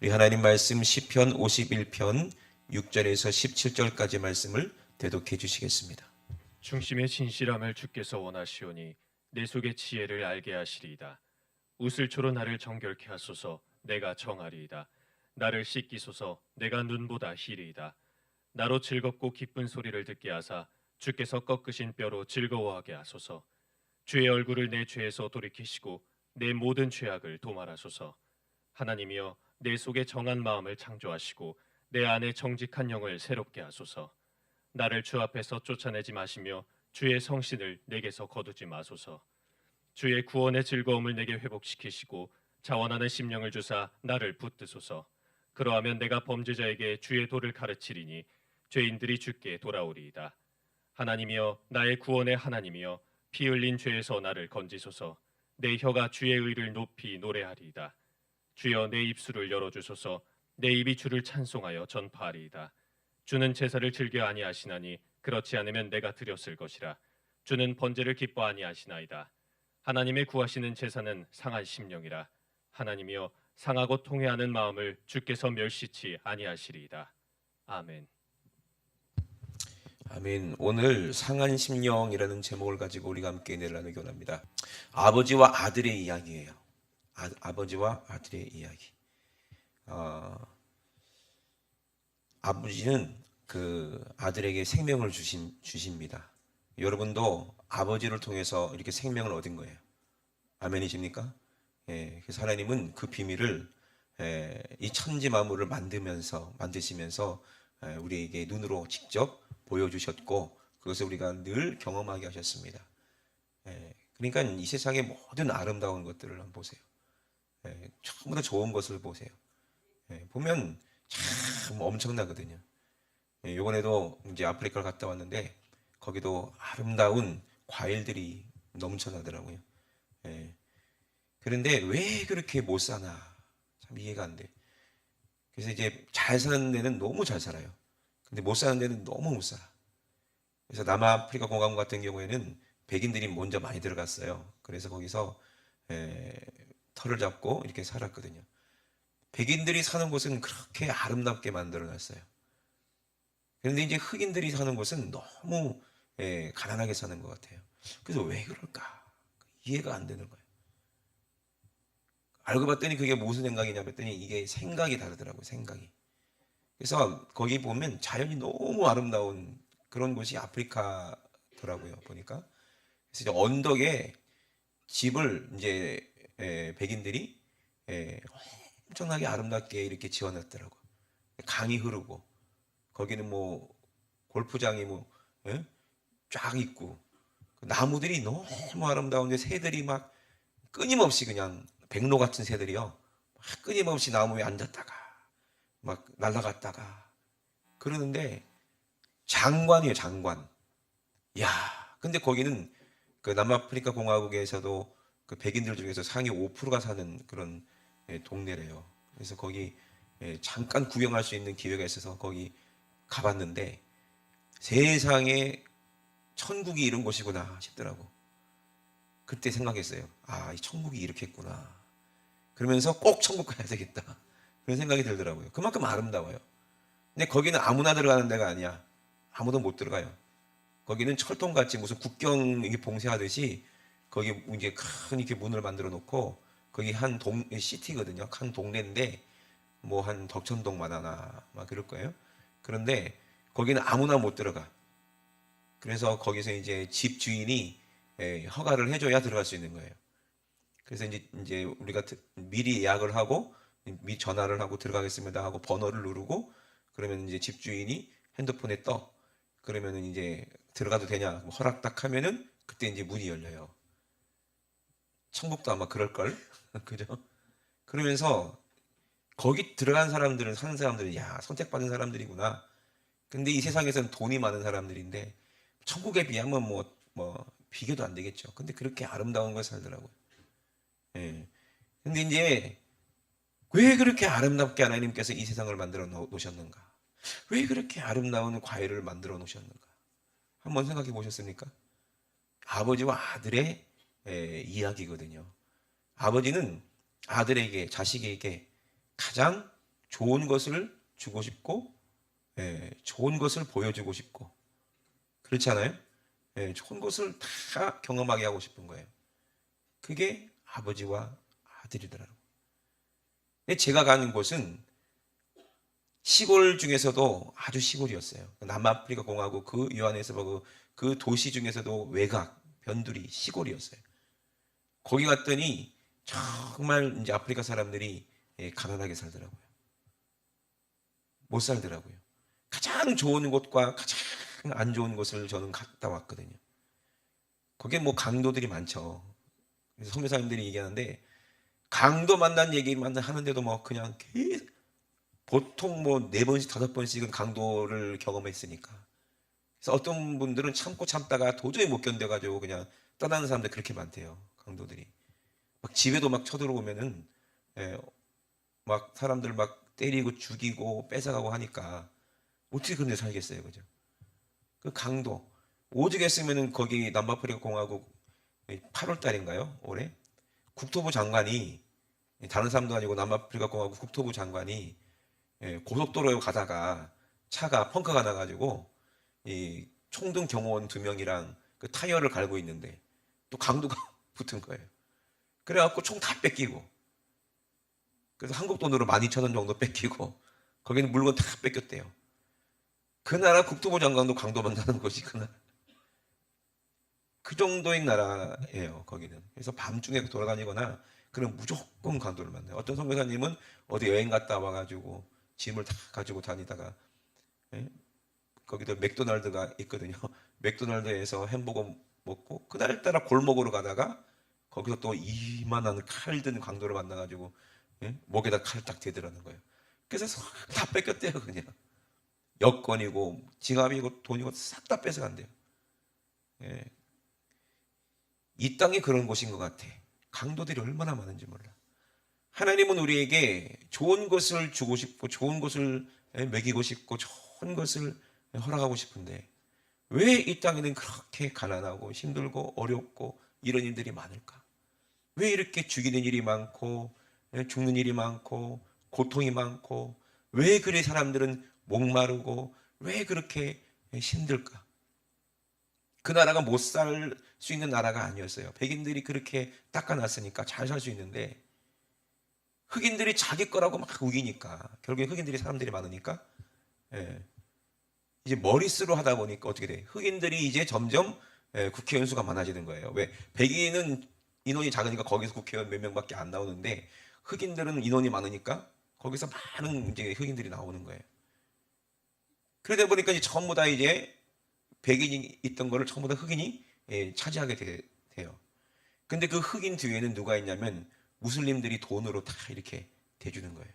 우리 하나님 말씀 시편 51편 6절에서 17절까지 말씀을 대독해 주시겠습니다. 중심의 진실함을 주께서 원하시오니 내 속의 지혜를 알게 하시리이다. 웃을초로 나를 정결케 하소서. 내가 정하리이다. 나를 씻기소서. 내가 눈보다 희리이다. 나로 즐겁고 기쁜 소리를 듣게 하사 주께서 꺾으신 뼈로 즐거워하게 하소서. 주의 얼굴을 내 죄에서 돌이키시고 내 모든 죄악을 도말하소서. 하나님이여, 내 속에 정한 마음을 창조하시고 내 안에 정직한 영을 새롭게 하소서. 나를 주 앞에서 쫓아내지 마시며 주의 성신을 내게서 거두지 마소서. 주의 구원의 즐거움을 내게 회복시키시고 자원하는 심령을 주사 나를 붙드소서. 그러하면 내가 범죄자에게 주의 도를 가르치리니 죄인들이 주께 돌아오리이다. 하나님이여, 나의 구원의 하나님이여, 피 흘린 죄에서 나를 건지소서. 내 혀가 주의 의를 높이 노래하리이다. 주여, 내 입술을 열어주소서. 내 입이 주를 찬송하여 전파하리이다. 주는 제사를 즐겨 아니하시나니 그렇지 않으면 내가 드렸을 것이라. 주는 번제를 기뻐 아니하시나이다. 하나님의 구하시는 제사는 상한 심령이라. 하나님이여, 상하고 통회하는 마음을 주께서 멸시치 아니하시리이다. 아멘. 아멘. 오늘 상한 심령이라는 제목을 가지고 우리가 함께 은혜를 나누기 원합니다. 아버지와 아들의 이야기예요. 아버지와 아들의 이야기. 아버지는 그 아들에게 생명을 주십니다. 여러분도 아버지를 통해서 이렇게 생명을 얻은 거예요. 아멘이십니까? 예, 그래서 하나님은 그 비밀을 이 천지 만물을 만드시면서 우리에게 눈으로 직접 보여주셨고 그것을 우리가 늘 경험하게 하셨습니다. 그러니까 이 세상의 모든 아름다운 것들을 한번 보세요. 전부 다 좋은 것을 보세요. 보면 참 엄청나거든요. 이번에도 이제 아프리카를 갔다 왔는데 거기도 아름다운 과일들이 넘쳐나더라고요. 그런데 왜 그렇게 못 사나 참 이해가 안 돼. 그래서 이제 잘 사는 데는 너무 잘 살아요. 근데 못 사는 데는 너무 못 살아. 그래서 남아프리카 공화국 같은 경우에는 백인들이 먼저 많이 들어갔어요. 그래서 거기서 터를 잡고 이렇게 살았거든요. 백인들이 사는 곳은 그렇게 아름답게 만들어놨어요. 그런데 이제 흑인들이 사는 곳은 너무 가난하게 사는 것 같아요. 그래서 왜 그럴까? 이해가 안 되는 거예요. 알고 봤더니 그게 무슨 생각이냐 봤더니 이게 생각이 다르더라고요. 생각이. 그래서 거기 보면 자연이 너무 아름다운 그런 곳이 아프리카더라고요. 보니까. 그래서 이제 언덕에 집을 이제 백인들이 엄청나게 아름답게 이렇게 지어놨더라고요. 강이 흐르고 거기는 뭐 골프장이 쫙 있고 나무들이 너무 아름다운데 새들이 막 끊임없이 그냥 백로 같은 새들이요. 막 끊임없이 나무 위에 앉았다가 막 날아갔다가 그러는데 장관이에요, 장관. 야, 근데 거기는 그 남아프리카 공화국에서도 그 백인들 중에서 상위 5%가 사는 그런 동네래요. 그래서 거기 잠깐 구경할 수 있는 기회가 있어서 거기 가봤는데 세상에 천국이 이런 곳이구나 싶더라고. 그때 생각했어요. 아, 이 천국이 이렇게 했구나. 그러면서 꼭 천국 가야 되겠다. 그런 생각이 들더라고요. 그만큼 아름다워요. 근데 거기는 아무나 들어가는 데가 아니야. 아무도 못 들어가요. 거기는 철통같이 무슨 국경 이게 봉쇄하듯이 거기 이제 큰 이렇게 문을 만들어 놓고 거기 한 시티거든요. 한 동네인데 뭐 한 덕천동만 하나 막 그럴 거예요. 그런데 거기는 아무나 못 들어가. 그래서 거기서 이제 집 주인이 허가를 해줘야 들어갈 수 있는 거예요. 그래서 이제 우리가 미리 예약을 하고 전화를 하고 들어가겠습니다 하고 번호를 누르고 그러면 이제 집주인이 핸드폰에 떠. 그러면은 이제 들어가도 되냐 허락 딱 하면은 그때 이제 문이 열려요. 천국도 아마 그럴걸. 그죠? 그러면서 거기 들어간 사람들은 사는 사람들은 야 선택받은 사람들이구나. 근데 이 세상에서는 돈이 많은 사람들인데 천국에 비하면 뭐 비교도 안 되겠죠. 근데 그렇게 아름다운 걸 살더라고요. 예. 근데 이제 왜 그렇게 아름답게 하나님께서 이 세상을 만들어 놓으셨는가? 왜 그렇게 아름다운 과일을 만들어 놓으셨는가? 한번 생각해 보셨습니까? 아버지와 아들의 이야기거든요. 아버지는 아들에게, 자식에게 가장 좋은 것을 주고 싶고, 좋은 것을 보여주고 싶고, 그렇지 않아요? 좋은 것을 다 경험하게 하고 싶은 거예요. 그게 아버지와 아들이더라고요. 근데 제가 가는 곳은 시골 중에서도 아주 시골이었어요. 남아프리카 공화국 그 요하네스버그 그 도시 중에서도 외곽, 변두리, 시골이었어요. 거기 갔더니 정말 이제 아프리카 사람들이 가난하게 살더라고요. 못 살더라고요. 가장 좋은 곳과 가장 안 좋은 곳을 저는 갔다 왔거든요. 거기에 뭐 강도들이 많죠. 그래서 선교사님들이 얘기하는데 강도 만난 얘기만 하는데도 뭐 그냥 보통 뭐 4번씩 5번씩은 강도를 경험했으니까. 그래서 어떤 분들은 참고 참다가 도저히 못 견뎌가지고 그냥 떠나는 사람들 그렇게 많대요. 강도들이. 막 집에도 막 쳐들어오면은 예, 막 사람들 막 때리고 죽이고 뺏어가고 하니까 어떻게 그런 데 살겠어요, 그죠? 그 강도 오죽했으면은 거기 남아프리카 공화국 8월 달인가요? 올해 국토부 장관이 다른 사람도 아니고 남아프리카 공화국 국토부 장관이 고속도로에 가다가 차가 펑크가 나가지고 이 총등 경호원 2명이랑 그 타이어를 갈고 있는데 또 강도가 붙은 거예요. 그래갖고 총 다 뺏기고 그래서 한국 돈으로 12,000원 정도 뺏기고 거기는 물건 다 뺏겼대요. 그 나라 국토부 장관도 강도 만나는 것이 그 나라. 그 정도의 나라예요, 거기는. 그래서 밤중에 돌아다니거나 그럼 무조건 강도를 만나요. 어떤 선교사님은 어디 여행 갔다 와가지고 짐을 다 가지고 다니다가 예? 거기도 맥도날드가 있거든요. 맥도날드에서 햄버거 먹고 그날따라 골목으로 가다가 거기서 또 이만한 칼 든 강도를 만나가지고 예? 목에다 칼을 딱 대더라는 거예요. 그래서 다 뺏겼대요, 그냥. 여권이고 지갑이고 돈이고 싹 다 뺏어간대요. 예. 이 땅이 그런 곳인 것 같아. 강도들이 얼마나 많은지 몰라. 하나님은 우리에게 좋은 것을 주고 싶고 좋은 것을 먹이고 싶고 좋은 것을 허락하고 싶은데 왜 이 땅에는 그렇게 가난하고 힘들고 어렵고 이런 일들이 많을까? 왜 이렇게 죽이는 일이 많고 죽는 일이 많고 고통이 많고 왜 그래 사람들은 목마르고 왜 그렇게 힘들까? 그 나라가 못 살 수 있는 나라가 아니었어요. 백인들이 그렇게 닦아놨으니까 잘 살 수 있는데 흑인들이 자기 거라고 막 우기니까 결국에 흑인들이 사람들이 많으니까 예, 이제 머릿수로 하다 보니까 어떻게 돼? 흑인들이 이제 점점 국회의원 수가 많아지는 거예요. 왜? 백인은 인원이 작으니까 거기서 국회의원 몇 명밖에 안 나오는데 흑인들은 인원이 많으니까 거기서 많은 이제 흑인들이 나오는 거예요. 그러다 보니까 이제 전부 다 이제 백인이 있던 거를 전부 다 흑인이 차지하게 돼요. 근데 그 흑인 뒤에는 누가 있냐면 무슬림들이 돈으로 다 이렇게 대주는 거예요.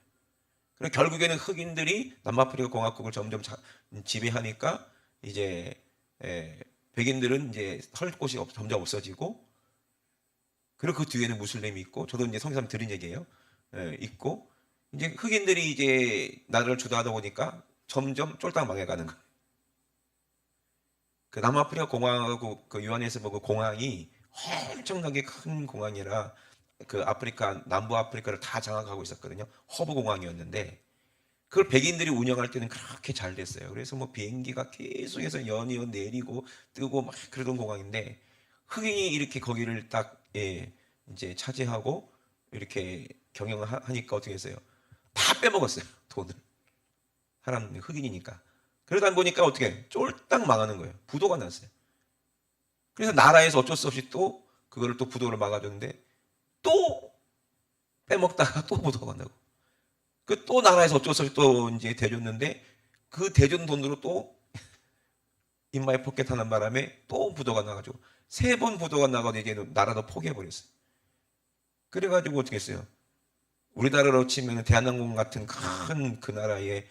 그리고 결국에는 흑인들이 남아프리카 공화국을 점점 지배하니까 이제 백인들은 이제 설 곳이 점점 없어지고 그리고 그 뒤에는 무슬림이 있고 저도 이제 성경에서 들은 얘기예요. 있고 이제 흑인들이 이제 나라를 주도하다 보니까 점점 쫄딱 망해가는 거예요. 그 남아프리카 공화국 그 요하네스버그 공항이 엄청나게 큰 공항이라 그 아프리카 남부 아프리카를 다 장악하고 있었거든요. 허브 공항이었는데 그걸 백인들이 운영할 때는 그렇게 잘 됐어요. 그래서 뭐 비행기가 계속해서 연이어 내리고 뜨고 막 그러던 공항인데 흑인이 이렇게 거기를 딱 이제 차지하고 이렇게 경영을 하니까 어떻게 했어요? 다 빼먹었어요. 돈을. 사람 흑인이니까. 그러다 보니까 어떻게 쫄딱 망하는 거예요. 부도가 났어요. 그래서 나라에서 어쩔 수 없이 또 그거를 또 부도를 막아줬는데 또 빼먹다가 또 부도가 나고 그 또 나라에서 어쩔 수 없이 또 이제 대줬는데 그 대준 돈으로 또 인마이 포켓 하는 바람에 또 부도가 나가지고 3번 부도가 나가지고 이제 나라도 포기해버렸어요. 그래가지고 어떻게 했어요? 우리나라로 치면 대한항공 같은 큰 그 나라의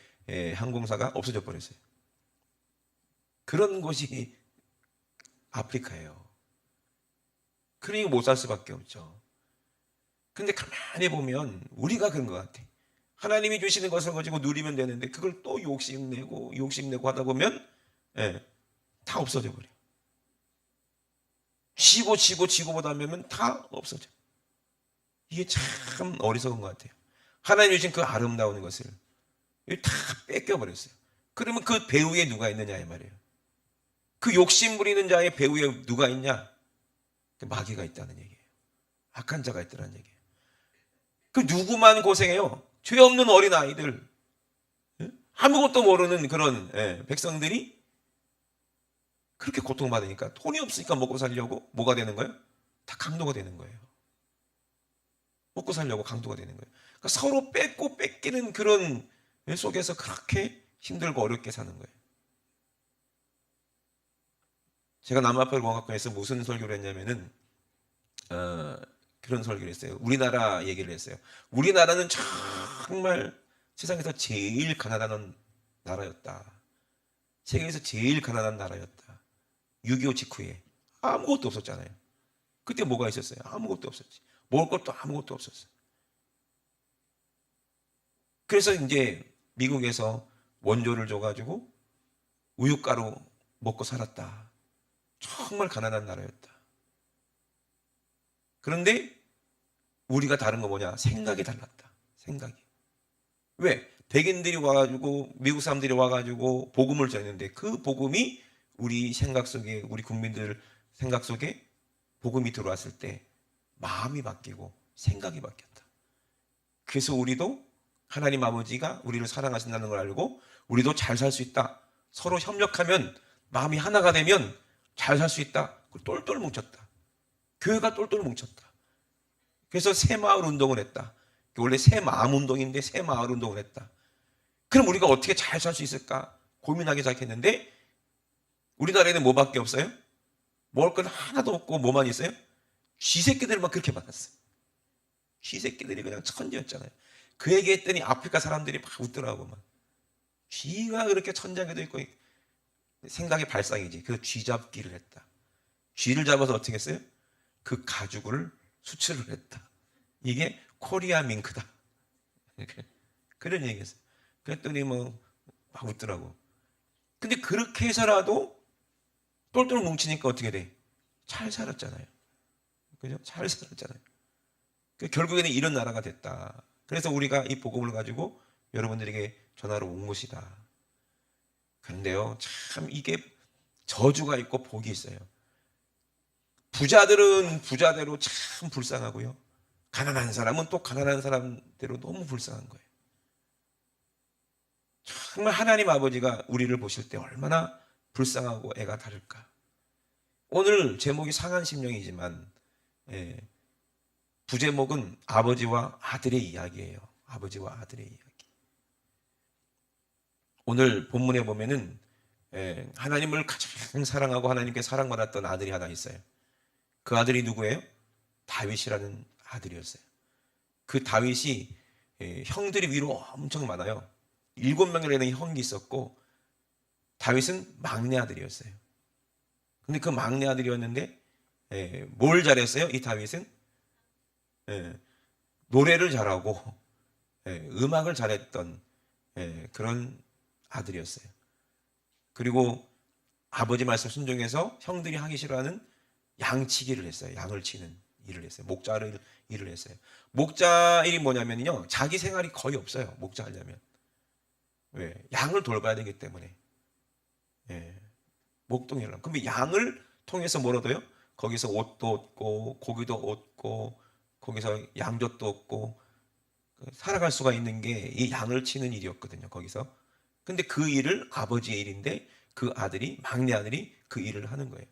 항공사가 없어져 버렸어요. 그런 곳이 아프리카예요. 그러니 못 살 수밖에 없죠. 근데 가만히 보면 우리가 그런 것 같아. 하나님이 주시는 것을 가지고 누리면 되는데 그걸 또 욕심내고 하다 보면 다 없어져 버려. 지고 보다 보면 다 없어져. 이게 참 어리석은 것 같아요. 하나님 주신 그 아름다운 것을 이거 다 뺏겨버렸어요. 그러면 그 배후에 누가 있느냐 이 말이에요. 그 욕심 부리는 자의 배후에 누가 있냐? 그 마귀가 있다는 얘기예요. 악한 자가 있다는 얘기예요. 그 누구만 고생해요? 죄 없는 어린 아이들, 아무것도 모르는 그런 백성들이 그렇게 고통받으니까 돈이 없으니까 먹고 살려고 뭐가 되는 거예요? 다 강도가 되는 거예요. 먹고 살려고 강도가 되는 거예요. 그러니까 서로 뺏고 뺏기는 그런 속에서 그렇게 힘들고 어렵게 사는 거예요. 제가 남아팔공학관에서 무슨 설교를 했냐면은 그런 설교를 했어요. 우리나라 얘기를 했어요. 우리나라는 정말 세상에서 제일 가난한 나라였다. 세계에서 제일 가난한 나라였다. 6.25 직후에 아무것도 없었잖아요. 그때 뭐가 있었어요? 아무것도 없었지. 먹을 것도 아무것도 없었어요. 그래서 이제 미국에서 원조를 줘가지고 우유가루 먹고 살았다. 정말 가난한 나라였다. 그런데 우리가 다른 거 뭐냐? 생각이 달랐다. 생각이. 왜? 백인들이 와가지고 미국 사람들이 와가지고 복음을 전했는데 그 복음이 우리 생각 속에 우리 국민들 생각 속에 복음이 들어왔을 때 마음이 바뀌고 생각이 바뀌었다. 그래서 우리도 하나님 아버지가 우리를 사랑하신다는 걸 알고 우리도 잘 살 수 있다. 서로 협력하면 마음이 하나가 되면 잘 살 수 있다. 똘똘 뭉쳤다. 교회가 똘똘 뭉쳤다. 그래서 새마을 운동을 했다. 원래 새마음 운동인데 새마을 운동을 했다. 그럼 우리가 어떻게 잘 살 수 있을까 고민하기 시작했는데 우리나라에는 뭐밖에 없어요? 먹을 건 하나도 없고 뭐만 있어요? 쥐새끼들만 그렇게 많았어요. 쥐새끼들이 그냥 천지였잖아요. 그 얘기했더니 아프리카 사람들이 막 웃더라고. 막. 쥐가 그렇게 천장에도 있고 생각의 발상이지. 그래서 쥐 잡기를 했다. 쥐를 잡아서 어떻게 했어요? 그 가죽을 수출을 했다. 이게 코리아 밍크다. 그런 얘기했어요. 그랬더니 뭐 막 웃더라고. 근데 그렇게 해서라도 똘똘 뭉치니까 어떻게 돼? 잘 살았잖아요. 그죠? 잘 살았잖아요. 결국에는 이런 나라가 됐다. 그래서 우리가 이 복음을 가지고 여러분들에게 전하러 온 것이다. 그런데요, 참 이게 저주가 있고 복이 있어요. 부자들은 부자대로 참 불쌍하고요. 가난한 사람은 또 가난한 사람대로 너무 불쌍한 거예요. 정말 하나님 아버지가 우리를 보실 때 얼마나 불쌍하고 애가 다를까. 오늘 제목이 상한 심령이지만 부제목은 아버지와 아들의 이야기예요. 아버지와 아들의 이야기. 오늘 본문에 보면은 하나님을 가장 사랑하고 하나님께 사랑받았던 아들이 하나 있어요. 그 아들이 누구예요? 다윗이라는 아들이었어요. 그 다윗이 형들이 위로 엄청 많아요. 7명이라는 형이 있었고 다윗은 막내 아들이었어요. 근데 그 막내 아들이었는데 뭘 잘했어요? 이 다윗은 노래를 잘하고 음악을 잘했던 그런 아들이었어요. 그리고 아버지 말씀 순종해서 형들이 하기 싫어하는 양치기를 했어요. 양을 치는 일을 했어요. 목자를 일을 했어요. 목자 일이 뭐냐면요, 자기 생활이 거의 없어요. 목자 하려면. 왜? 양을 돌봐야 되기 때문에. 목동이를 하면. 그럼 양을 통해서 뭘 얻어요? 거기서 옷도 얻고 고기도 얻고 거기서 양젖도 얻고 살아갈 수가 있는 게 이 양을 치는 일이었거든요. 거기서. 근데 그 일을 아버지의 일인데 그 아들이 막내 아들이 그 일을 하는 거예요.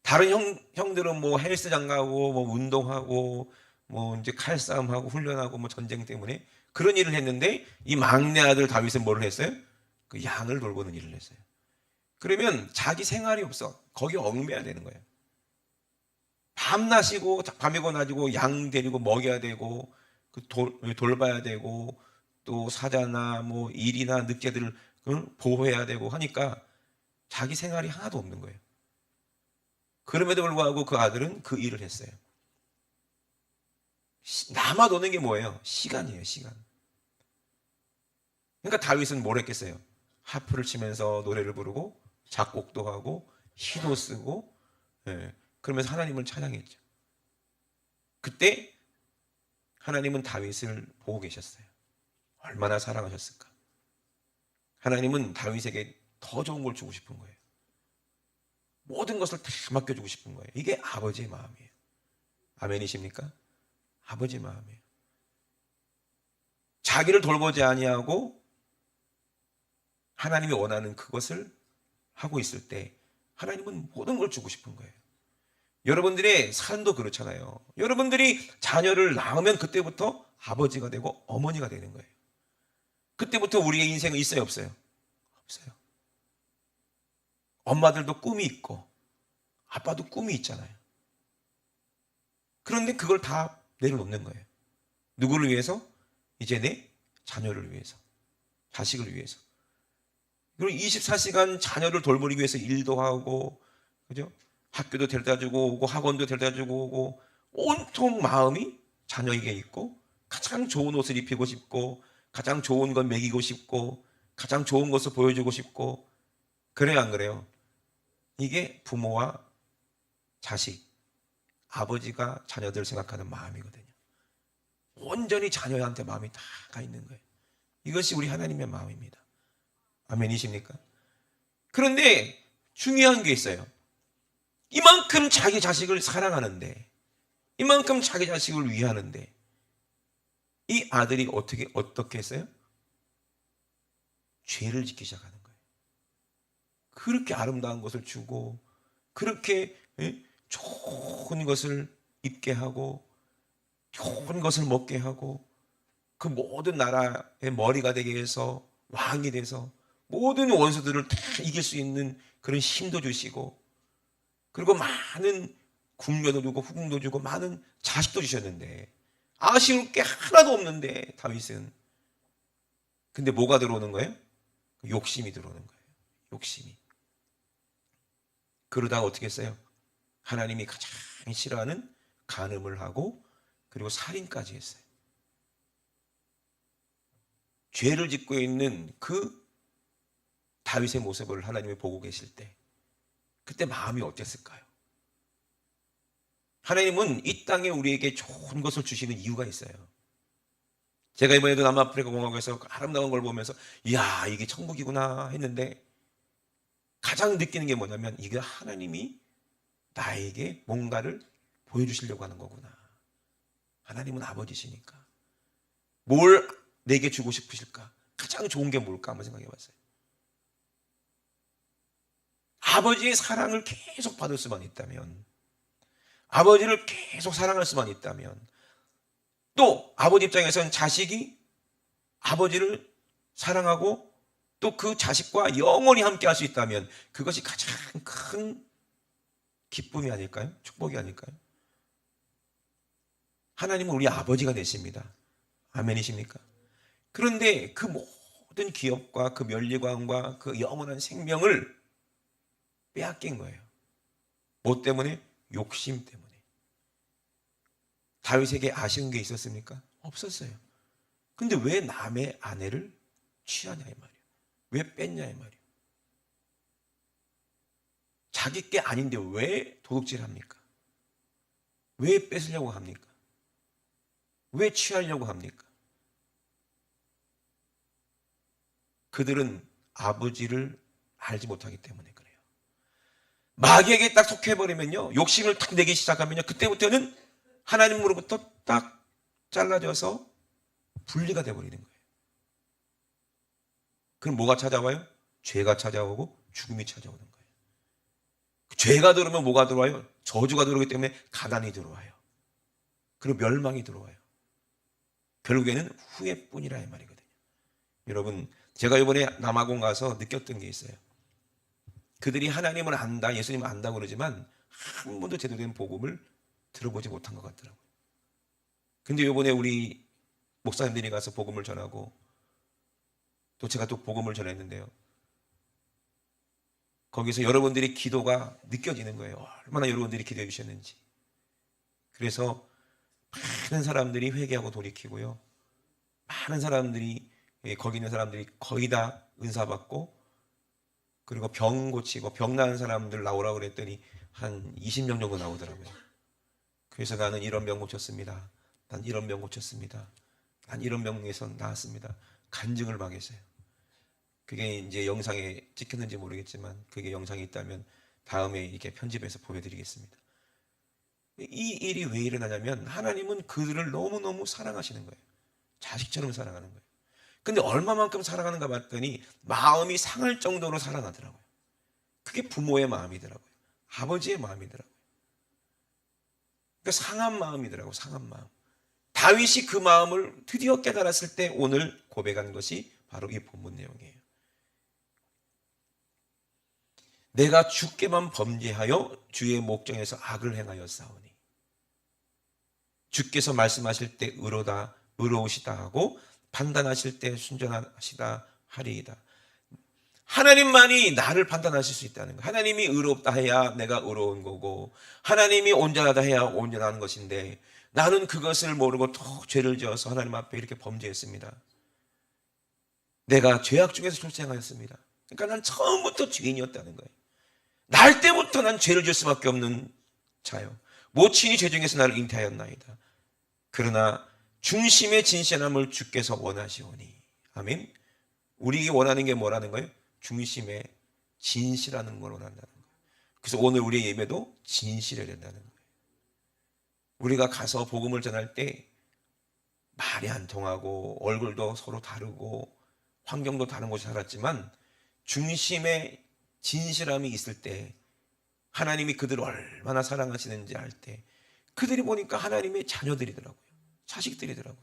다른 형들은 뭐 헬스장 가고 뭐 운동하고 뭐 이제 칼싸움하고 훈련하고 뭐 전쟁 때문에 그런 일을 했는데 이 막내 아들 다윗은 뭐를 했어요? 그 양을 돌보는 일을 했어요. 그러면 자기 생활이 없어. 거기 얽매야 되는 거예요. 밤낮이고 밤이고 낮이고 양 데리고 먹여야 되고 돌봐야 되고 또 사자나 뭐 일이나 늑대들을 보호해야 되고 하니까 자기 생활이 하나도 없는 거예요. 그럼에도 불구하고 그 아들은 그 일을 했어요. 남아 도는 게 뭐예요? 시간이에요, 시간. 그러니까 다윗은 뭘 했겠어요? 하프를 치면서 노래를 부르고 작곡도 하고 시도 쓰고 그러면서 하나님을 찬양했죠. 그때 하나님은 다윗을 보고 계셨어요. 얼마나 사랑하셨을까? 하나님은 다윗에게 더 좋은 걸 주고 싶은 거예요. 모든 것을 다 맡겨주고 싶은 거예요. 이게 아버지의 마음이에요. 아멘이십니까? 아버지의 마음이에요. 자기를 돌보지 아니하고 하나님이 원하는 그것을 하고 있을 때 하나님은 모든 걸 주고 싶은 거예요. 여러분들의 삶도 그렇잖아요. 여러분들이 자녀를 낳으면 그때부터 아버지가 되고 어머니가 되는 거예요. 그때부터 우리의 인생은 있어요, 없어요? 없어요. 엄마들도 꿈이 있고 아빠도 꿈이 있잖아요. 그런데 그걸 다 내려놓는 거예요. 누구를 위해서? 이제 내 자녀를 위해서, 자식을 위해서. 그리고 24시간 자녀를 돌보기 위해서 일도 하고, 그죠? 학교도 데려다 주고 오고 학원도 데려다 주고 오고 온통 마음이 자녀에게 있고 가장 좋은 옷을 입히고 싶고 가장 좋은 건 먹이고 싶고 가장 좋은 것을 보여주고 싶고 그래요, 안 그래요? 이게 부모와 자식, 아버지가 자녀들을 생각하는 마음이거든요. 온전히 자녀한테 마음이 다 가 있는 거예요. 이것이 우리 하나님의 마음입니다. 아멘이십니까? 그런데 중요한 게 있어요. 이만큼 자기 자식을 사랑하는데, 이만큼 자기 자식을 위하는데, 이 아들이 어떻게 했어요? 죄를 짓기 시작하는 거예요. 그렇게 아름다운 것을 주고, 그렇게 좋은 것을 입게 하고, 좋은 것을 먹게 하고, 그 모든 나라의 머리가 되게 해서 왕이 돼서 모든 원수들을 다 이길 수 있는 그런 힘도 주시고, 그리고 많은 국녀도 주고 후궁도 주고 많은 자식도 주셨는데 아쉬울 게 하나도 없는데 다윗은. 근데 뭐가 들어오는 거예요? 욕심이 들어오는 거예요. 욕심이. 그러다가 어떻게 했어요? 하나님이 가장 싫어하는 간음을 하고 그리고 살인까지 했어요. 죄를 짓고 있는 그 다윗의 모습을 하나님이 보고 계실 때 그때 마음이 어땠을까요? 하나님은 이 땅에 우리에게 좋은 것을 주시는 이유가 있어요. 제가 이번에도 남아프리카 공화국에서 아름다운 걸 보면서 이야, 이게 천국이구나 했는데 가장 느끼는 게 뭐냐면 이게 하나님이 나에게 뭔가를 보여주시려고 하는 거구나. 하나님은 아버지시니까 뭘 내게 주고 싶으실까? 가장 좋은 게 뭘까? 한번 생각해 봤어요. 아버지의 사랑을 계속 받을 수만 있다면, 아버지를 계속 사랑할 수만 있다면, 또 아버지 입장에서는 자식이 아버지를 사랑하고 또 그 자식과 영원히 함께 할 수 있다면 그것이 가장 큰 기쁨이 아닐까요? 축복이 아닐까요? 하나님은 우리 아버지가 되십니다. 아멘이십니까? 그런데 그 모든 기업과 그 면리관과 그 영원한 생명을 빼앗긴 거예요. 뭐 때문에? 욕심 때문에. 다윗에게 아쉬운 게 있었습니까? 없었어요. 근데 왜 남의 아내를 취하냐 이 말이에요. 왜 뺐냐 이 말이에요. 자기 게 아닌데 왜 도둑질합니까? 왜 뺏으려고 합니까? 왜 취하려고 합니까? 그들은 아버지를 알지 못하기 때문에 그래요. 마귀에게 딱 속해버리면요, 욕심을 탁 내기 시작하면요, 그때부터는 하나님으로부터 딱 잘라져서 분리가 돼버리는 거예요. 그럼 뭐가 찾아와요? 죄가 찾아오고 죽음이 찾아오는 거예요. 죄가 들어오면 뭐가 들어와요? 저주가 들어오기 때문에 가난이 들어와요. 그리고 멸망이 들어와요. 결국에는 후회뿐이라 이 말이거든요. 여러분, 제가 이번에 남아공 가서 느꼈던 게 있어요. 그들이 하나님을 안다, 예수님을 안다 그러지만 한 번도 제대로 된 복음을 들어보지 못한 것 같더라고요. 근데 이번에 우리 목사님들이 가서 복음을 전하고 또 제가 또 복음을 전했는데요, 거기서 여러분들이 기도가 느껴지는 거예요. 얼마나 여러분들이 기도해 주셨는지. 그래서 많은 사람들이 회개하고 돌이키고요, 많은 사람들이, 거기 있는 사람들이 거의 다 은사받고, 그리고 병 고치고 병 나은 사람들 나오라고 그랬더니 한 20명 정도 나오더라고요. 그래서 나는 이런 병 고쳤습니다. 난 이런 병 고쳤습니다. 난 이런 병에서 나았습니다. 간증을 막 했어요. 그게 이제 영상에 찍혔는지 모르겠지만 그게 영상이 있다면 다음에 이렇게 편집해서 보여드리겠습니다. 이 일이 왜 일어나냐면 하나님은 그들을 너무너무 사랑하시는 거예요. 자식처럼 사랑하는 거예요. 근데 얼마만큼 사랑하는가 봤더니 마음이 상할 정도로 사랑하더라고요. 그게 부모의 마음이더라고요. 아버지의 마음이더라고요. 그러니까 상한 마음이더라고요. 상한 마음. 다윗이 그 마음을 드디어 깨달았을 때 오늘 고백한 것이 바로 이 본문 내용이에요. 내가 주께만 범죄하여 주의 목전에서 악을 행하여 싸우니 주께서 말씀하실 때 의로우시다 하고 판단하실 때 순전하시다 하리이다. 하나님만이 나를 판단하실 수 있다는 거예요. 하나님이 의롭다 해야 내가 의로운 거고 하나님이 온전하다 해야 온전한 것인데 나는 그것을 모르고 또 죄를 지어서 하나님 앞에 이렇게 범죄했습니다. 내가 죄악 중에서 출생하였습니다. 그러니까 난 처음부터 죄인이었다는 거예요. 날 때부터 난 죄를 지을 수밖에 없는 자요. 모친이 죄 중에서 나를 잉태하였나이다. 그러나 중심의 진실함을 주께서 원하시오니. 아멘. 우리에게 원하는 게 뭐라는 거예요? 중심의 진실하는 걸 원한다는 거예요. 그래서 오늘 우리의 예배도 진실해야 된다는 거예요. 우리가 가서 복음을 전할 때 말이 안 통하고 얼굴도 서로 다르고 환경도 다른 곳에 살았지만 중심의 진실함이 있을 때 하나님이 그들을 얼마나 사랑하시는지 알 때 그들이 보니까 하나님의 자녀들이더라고요. 자식들이더라고요.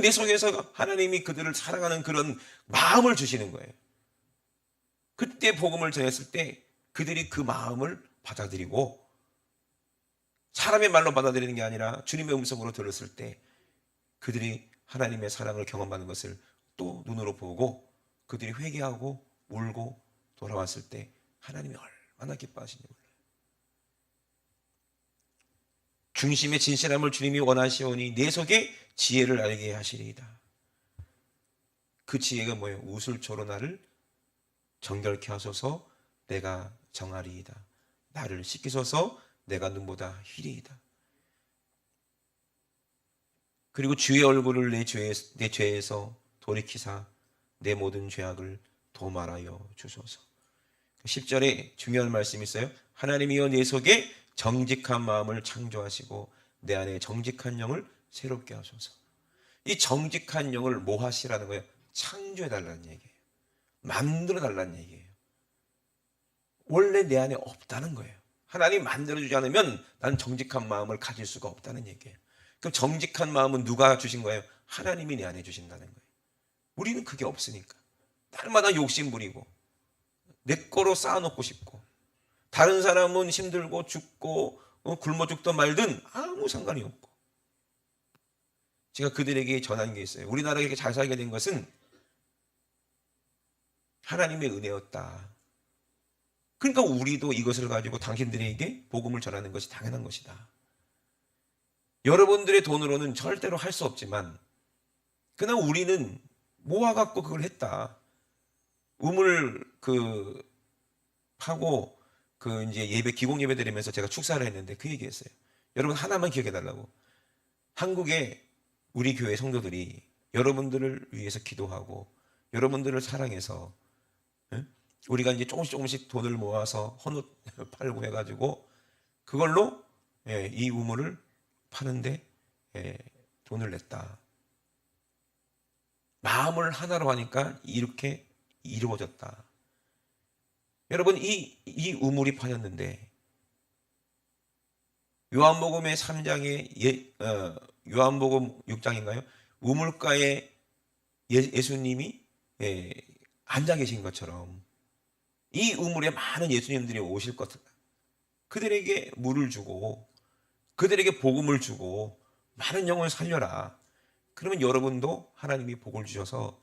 내 속에서 하나님이 그들을 사랑하는 그런 마음을 주시는 거예요. 그때 복음을 전했을 때 그들이 그 마음을 받아들이고 사람의 말로 받아들이는 게 아니라 주님의 음성으로 들었을 때 그들이 하나님의 사랑을 경험하는 것을 또 눈으로 보고 그들이 회개하고 울고 돌아왔을 때 하나님이 얼마나 기뻐하시는지 몰라요. 중심의 진실함을 주님이 원하시오니 내 속에 지혜를 알게 하시리이다. 그 지혜가 뭐예요? 우슬초로 나를 정결케 하소서 내가 정하리이다. 나를 씻기소서 내가 눈보다 희리이다. 그리고 주의 얼굴을 내 죄에서 돌이키사 내 모든 죄악을 도말하여 주소서. 10절에 중요한 말씀이 있어요. 하나님이여 내 속에 정직한 마음을 창조하시고 내 안에 정직한 영을 새롭게 하소서. 이 정직한 영을 뭐 하시라는 거예요? 창조해달라는 얘기예요. 만들어달라는 얘기예요. 원래 내 안에 없다는 거예요. 하나님 만들어주지 않으면 난 정직한 마음을 가질 수가 없다는 얘기예요. 그럼 정직한 마음은 누가 주신 거예요? 하나님이 내 안에 주신다는 거예요. 우리는 그게 없으니까 날마다 욕심 부리고 내 거로 쌓아놓고 싶고 다른 사람은 힘들고 죽고 굶어 죽든 말든 아무 상관이 없고 제가 그들에게 전한 게 있어요. 우리나라가 이렇게 잘 살게 된 것은 하나님의 은혜였다. 그러니까 우리도 이것을 가지고 당신들에게 복음을 전하는 것이 당연한 것이다. 여러분들의 돈으로는 절대로 할 수 없지만 그러나 우리는 모아갖고 그걸 했다. 우물 파고 이제 기공 예배 드리면서 제가 축사를 했는데 그 얘기했어요. 여러분 하나만 기억해 달라고. 한국의 우리 교회 성도들이 여러분들을 위해서 기도하고 여러분들을 사랑해서 우리가 이제 조금씩 돈을 모아서 헌옷 팔고 해가지고 그걸로 이 우물을 파는데 돈을 냈다. 마음을 하나로 하니까 이렇게 이루어졌다. 여러분 이 우물이 파였는데 요한복음의 3장에 요한복음 6장인가요? 우물가에 예수님이 앉아 계신 것처럼 이 우물에 많은 예수님들이 오실 것이다. 그들에게 물을 주고 그들에게 복음을 주고 많은 영혼을 살려라. 그러면 여러분도 하나님이 복을 주셔서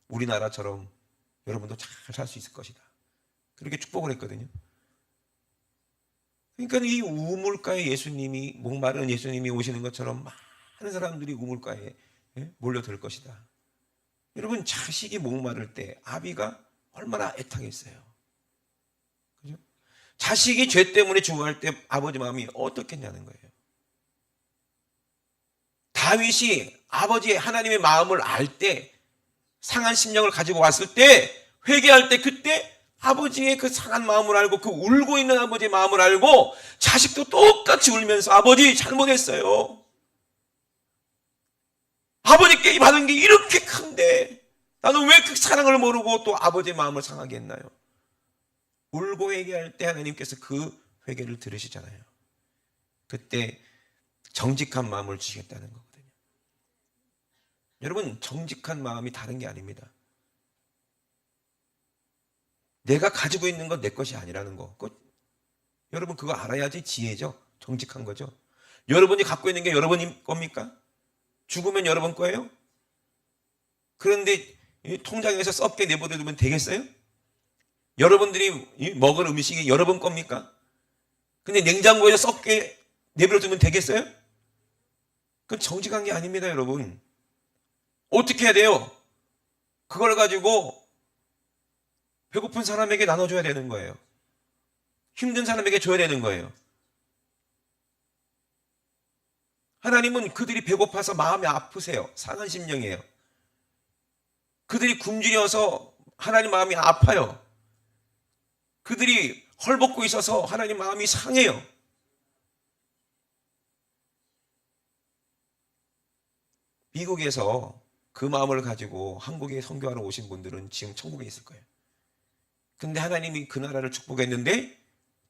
우리나라처럼 여러분도 잘 살 수 있을 것이다. 그렇게 축복을 했거든요. 그러니까 이 우물가에 목마른 예수님이 오시는 것처럼 많은 사람들이 우물가에 몰려들 것이다. 여러분 자식이 목마를 때 아비가 얼마나 애타겠어요. 그죠? 자식이 죄 때문에 죽어갈 때 아버지 마음이 어떻겠냐는 거예요. 다윗이 아버지의 하나님의 마음을 알 때 상한 심령을 가지고 왔을 때, 회개할 때, 그때 아버지의 그 상한 마음을 알고, 그 울고 있는 아버지의 마음을 알고, 자식도 똑같이 울면서 아버지 잘못했어요. 아버지께 받은 게 이렇게 큰데 나는 왜 그 사랑을 모르고 또 아버지의 마음을 상하게 했나요? 울고 회개할 때 하나님께서 그 회개를 들으시잖아요. 그때 정직한 마음을 주시겠다는 거거든요. 여러분, 정직한 마음이 다른 게 아닙니다. 내가 가지고 있는 건 내 것이 아니라는 거. 여러분 그거 알아야지 지혜죠. 정직한 거죠. 여러분이 갖고 있는 게 여러분 겁니까? 죽으면 여러분 거예요? 그런데 이 통장에서 썩게 내버려 두면 되겠어요? 여러분들이 먹을 음식이 여러분 겁니까? 근데 냉장고에서 썩게 내버려 두면 되겠어요? 그건 정직한 게 아닙니다, 여러분. 어떻게 해야 돼요? 그걸 가지고 배고픈 사람에게 나눠줘야 되는 거예요. 힘든 사람에게 줘야 되는 거예요. 하나님은 그들이 배고파서 마음이 아프세요. 상한 심령이에요. 그들이 굶주려서 하나님 마음이 아파요. 그들이 헐벗고 있어서 하나님 마음이 상해요. 미국에서 그 마음을 가지고 한국에 선교하러 오신 분들은 지금 천국에 있을 거예요. 근데 하나님이 그 나라를 축복했는데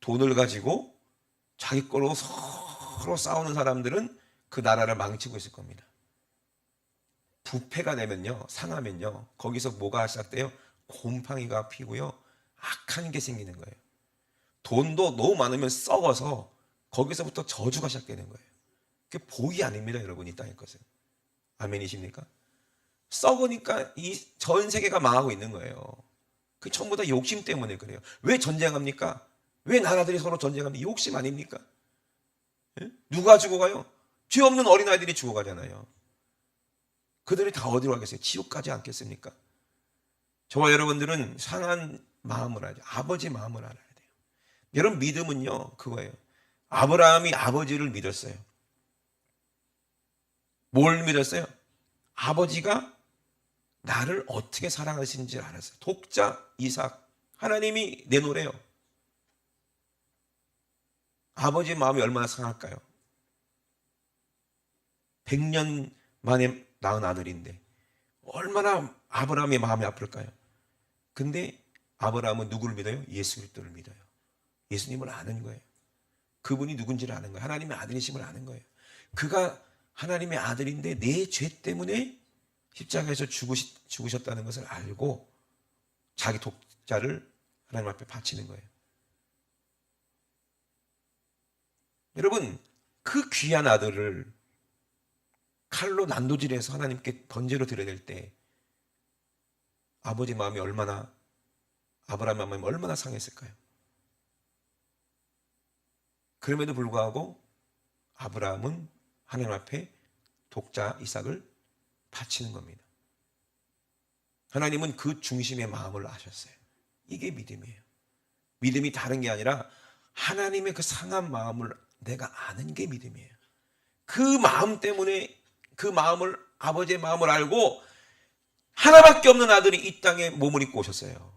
돈을 가지고 자기 거로 서로 싸우는 사람들은 그 나라를 망치고 있을 겁니다. 부패가 되면요, 상하면요, 거기서 뭐가 시작돼요? 곰팡이가 피고요, 악한 게 생기는 거예요. 돈도 너무 많으면 썩어서 거기서부터 저주가 시작되는 거예요. 그게 복이 아닙니다, 여러분. 이 땅의 것은. 아멘이십니까? 썩으니까 이 전 세계가 망하고 있는 거예요. 그게 전부 다 욕심 때문에 그래요. 왜 전쟁합니까? 왜 나라들이 서로 전쟁합니까? 욕심 아닙니까? 예? 누가 죽어가요? 죄 없는 어린아이들이 죽어가잖아요. 그들이 다 어디로 가겠어요? 지옥 가지 않겠습니까? 저와 여러분들은 상한 마음을 알아야 돼요. 아버지 마음을 알아야 돼요. 여러분, 믿음은요, 그거예요. 아브라함이 아버지를 믿었어요. 뭘 믿었어요? 아버지가 나를 어떻게 사랑하시는지 알았어요. 독자 이삭, 하나님이 내놓으래요. 아버지의 마음이 얼마나 상할까요? 100년 만에 낳은 아들인데 얼마나 아브라함의 마음이 아플까요? 근데 아브라함은 누구를 믿어요? 예수 그리스도를 믿어요. 예수님을 아는 거예요. 그분이 누군지를 아는 거예요. 하나님의 아들이심을 아는 거예요. 그가 하나님의 아들인데 내 죄 때문에 십자가에서 죽으셨다는 것을 알고 자기 독자를 하나님 앞에 바치는 거예요. 여러분, 그 귀한 아들을 칼로 난도질해서 하나님께 번제로 드려야 될 때 아버지 마음이 얼마나, 아브라함의 마음이 얼마나 상했을까요? 그럼에도 불구하고 아브라함은 하나님 앞에 독자 이삭을 바치는 겁니다. 하나님은 그 중심의 마음을 아셨어요. 이게 믿음이에요. 믿음이 다른 게 아니라 하나님의 그 상한 마음을 내가 아는 게 믿음이에요. 그 마음 때문에, 그 마음을, 아버지의 마음을 알고 하나밖에 없는 아들이 이 땅에 몸을 입고 오셨어요.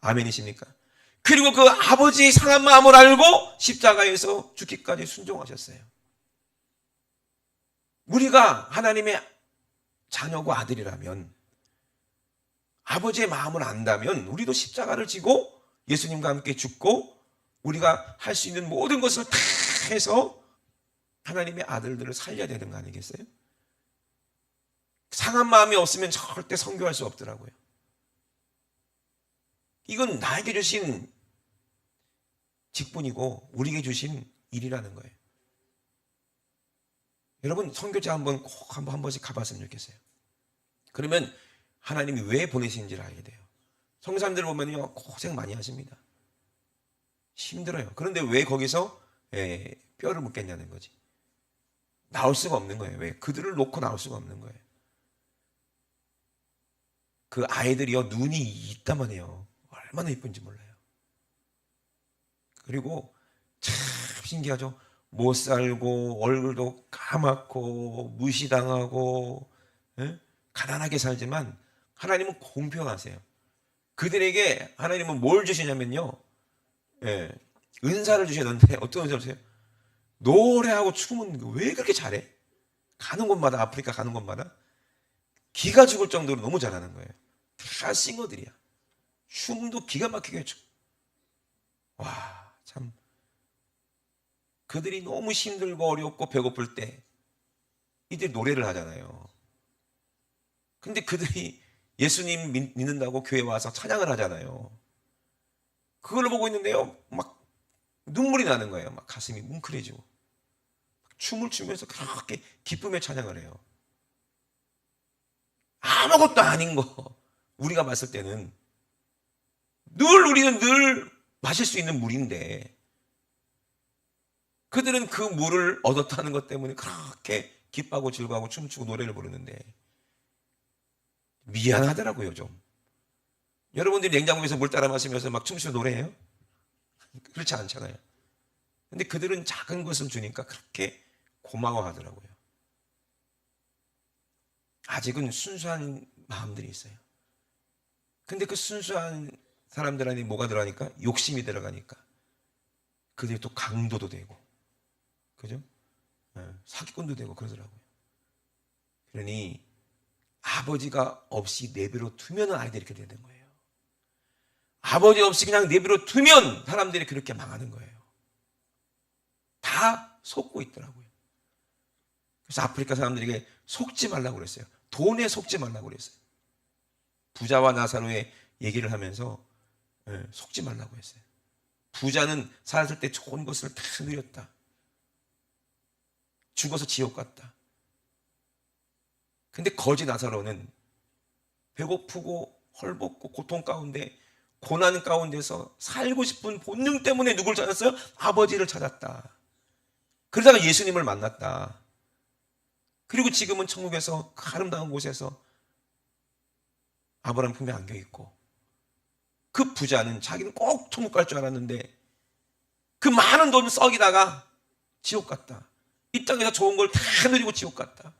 아멘이십니까? 그리고 그 아버지의 상한 마음을 알고 십자가에서 죽기까지 순종하셨어요. 우리가 하나님의 자녀고 아들이라면, 아버지의 마음을 안다면 우리도 십자가를 지고 예수님과 함께 죽고 우리가 할 수 있는 모든 것을 다 해서 하나님의 아들들을 살려야 되는 거 아니겠어요? 상한 마음이 없으면 절대 선교할 수 없더라고요. 이건 나에게 주신 직분이고 우리에게 주신 일이라는 거예요. 여러분, 선교자 꼭 한 번씩 가봤으면 좋겠어요. 그러면 하나님이 왜 보내시는지를 알게 돼요. 성사님들 보면요, 고생 많이 하십니다. 힘들어요. 그런데 왜 거기서 뼈를 묻겠냐는 거지. 나올 수가 없는 거예요. 왜? 그들을 놓고 나올 수가 없는 거예요. 그 아이들이요, 눈이 있다만 해요. 얼마나 이쁜지 몰라요. 그리고 참 신기하죠. 못 살고 얼굴도 까맣고 무시당하고 가난하게 살지만 하나님은 공평하세요. 그들에게 하나님은 뭘 주시냐면요, 은사를 주셨는데 어떤 은사를 주세요? 노래하고 춤은 왜 그렇게 잘해? 가는 곳마다, 아프리카 가는 곳마다 기가 죽을 정도로 너무 잘하는 거예요. 다 싱어들이야. 춤도 기가 막히게 춰. 와, 참. 그들이 너무 힘들고 어렵고 배고플 때 이들 노래를 하잖아요. 근데 그들이 예수님 믿는다고 교회 와서 찬양을 하잖아요. 그걸 보고 있는데요, 막 눈물이 나는 거예요. 막 가슴이 뭉클해지고 춤을 추면서 그렇게 기쁨의 찬양을 해요. 아무것도 아닌 거 우리가 봤을 때는 우리는 늘 마실 수 있는 물인데 그들은 그 물을 얻었다는 것 때문에 그렇게 기뻐하고 즐거워하고 춤추고 노래를 부르는데 미안하더라고요, 좀. 여러분들이 냉장고에서 물 따라 마시면서 막 춤추고 노래해요? 그렇지 않잖아요. 근데 그들은 작은 것을 주니까 그렇게 고마워하더라고요. 아직은 순수한 마음들이 있어요. 근데 그 순수한 사람들 안에 뭐가 들어가니까? 욕심이 들어가니까 그들이 또 강도도 되고, 그죠? 사기꾼도 되고 그러더라고요. 그러니 아버지가 없이 내버려 두면 아이들이 그렇게 되는 거예요. 아버지 없이 그냥 내버려 두면 사람들이 그렇게 망하는 거예요. 다 속고 있더라고요. 그래서 아프리카 사람들에게 속지 말라고 그랬어요. 돈에 속지 말라고 그랬어요. 부자와 나사로의 얘기를 하면서 속지 말라고 했어요. 부자는 살았을 때 좋은 것을 다 누렸다. 죽어서 지옥 갔다. 근데 거지 나사로는 배고프고 헐벗고 고통 가운데 고난 가운데서 살고 싶은 본능 때문에 누굴 찾았어요? 아버지를 찾았다. 그러다가 예수님을 만났다. 그리고 지금은 천국에서 그 아름다운 곳에서 아브라함 품에 안겨 있고, 그 부자는 자기는 꼭 천국 갈 줄 알았는데 그 많은 돈 썩이다가 지옥 갔다. 이 땅에서 좋은 걸 다 누리고 지옥 갔다.